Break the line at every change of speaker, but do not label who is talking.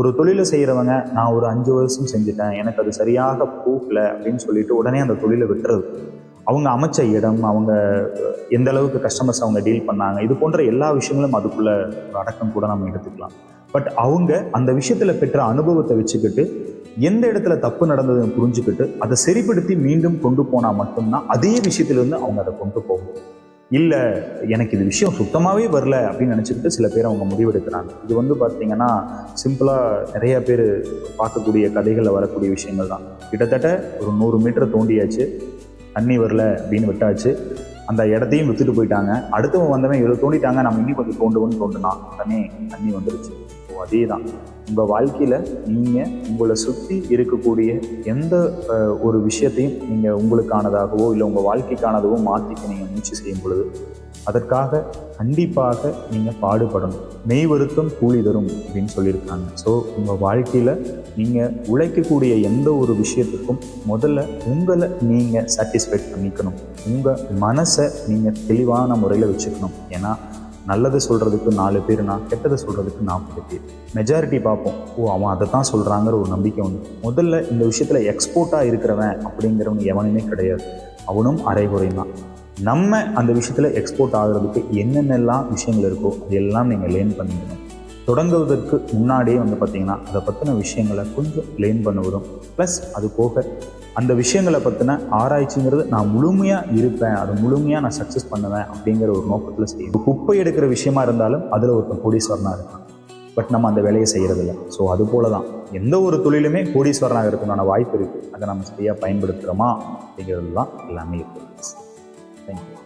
ஒரு தொழிலை செய்கிறவங்க நான் ஒரு 5 வருஷம் செஞ்சுட்டேன், எனக்கு அது சரியாக போகல அப்படின்னு சொல்லிட்டு உடனே அந்த தொழிலை விட்டுறது. அவங்க அமைச்ச இடம், அவங்க எந்த அளவுக்கு கஸ்டமர்ஸ் அவங்க டீல் பண்ணாங்க, இது போன்ற எல்லா விஷயங்களும் அதுக்குள்ள அடக்கம் கூட நம்ம எடுத்துக்கலாம். பட் அவங்க அந்த விஷயத்தில் பெற்ற அனுபவத்தை வச்சுக்கிட்டு எந்த இடத்துல தப்பு நடந்ததுன்னு புரிஞ்சுக்கிட்டு அதை சரிப்படுத்தி மீண்டும் கொண்டு போனால் மட்டும்தான் அதே விஷயத்திலிருந்து அவங்க அதை கொண்டு போகும். இல்லை எனக்கு இது விஷயம் சுத்தமாகவே வரல அப்படின்னு நினச்சிக்கிட்டு சில பேர் அவங்க முடிவெடுக்கிறாங்க. இது பார்த்தீங்கன்னா சிம்பிளாக நிறைய பேர் பார்க்கக்கூடிய கதைகளில் வரக்கூடிய விஷயங்கள் தான். கிட்டத்தட்ட ஒரு 100 மீட்டர் தோண்டியாச்சு, தண்ணி வரல அப்படின்னு விட்டாச்சு, அந்த இடத்தையும் விற்றுட்டு போயிட்டாங்க. அடுத்தவங்க வந்தவன் இவ்வளோ தோண்டிட்டாங்க, நம்ம இன்னும் கொஞ்சம் தோண்டுனா தண்ணி வந்துருச்சு. ஸோ அதே தான் உங்கள் வாழ்க்கையில் நீங்கள் உங்களை சுற்றி இருக்கக்கூடிய எந்த ஒரு விஷயத்தையும் நீங்கள் உங்களுக்கானதாகவோ இல்லை உங்கள் வாழ்க்கைக்கானதாகவோ மாற்றிக்க நீங்கள் முயற்சி செய்யும் பொழுது அதற்காக கண்டிப்பாக நீங்கள் பாடுபடணும். மெய் வருத்தம் கூலி தரும் அப்படின்னு சொல்லியிருக்காங்க. ஸோ உங்கள் வாழ்க்கையில் நீங்கள் உழைக்கக்கூடிய எந்த ஒரு விஷயத்துக்கும் முதல்ல உங்களை நீங்கள் சாட்டிஸ்ஃபைட் பண்ணிக்கணும். உங்கள் மனசை நீங்கள் தெளிவான முறையில் வச்சுக்கணும். ஏன்னா நல்லது சொல்கிறதுக்கு 4 பேர்னா கெட்டதை சொல்கிறதுக்கு 40 பேர். மெஜாரிட்டி பார்ப்போம், அவன் அதை தான் சொல்கிறாங்கிற ஒரு நம்பிக்கை உண்டு. முதல்ல இந்த விஷயத்தில் எக்ஸ்போர்ட்டாக இருக்கிறவன் அப்படிங்கிறவங்க எவனுமே கிடையாது, அவனும் அரைகுறையும் தான். நம்ம அந்த விஷயத்தில் எக்ஸ்போர்ட் ஆகிறதுக்கு என்னென்னலாம் விஷயங்கள் இருக்கோ அதெல்லாம் நீங்கள் லேர்ன் பண்ணிக்கணும். தொடங்குவதற்கு முன்னாடியே பார்த்திங்கன்னா அதை பற்றின விஷயங்களை கொஞ்சம் லேர்ன் பண்ணுவதும், ப்ளஸ் அது போக அந்த விஷயங்களை பற்றின ஆராய்ச்சிங்கிறது நான் முழுமையாக இருப்பேன், அது முழுமையாக நான் சக்ஸஸ் பண்ணுவேன் அப்படிங்கிற ஒரு நோக்கத்தில் செய்யும். குப்பை எடுக்கிற விஷயமா இருந்தாலும் அதில் ஒருத்தன் கோடீஸ்வரனாக இருக்கான், பட் நம்ம அந்த வேலையை செய்கிறதில்ல. ஸோ அது போல தான் எந்த ஒரு தொழிலுமே கோடீஸ்வரனாக இருக்கிறதுக்கான வாய்ப்பு இருக்குது. அதை நம்ம சரியாக பயன்படுத்துகிறோமா அப்படிங்கிறது தான் எல்லாமே இருக்குது. தேங்க்யூ.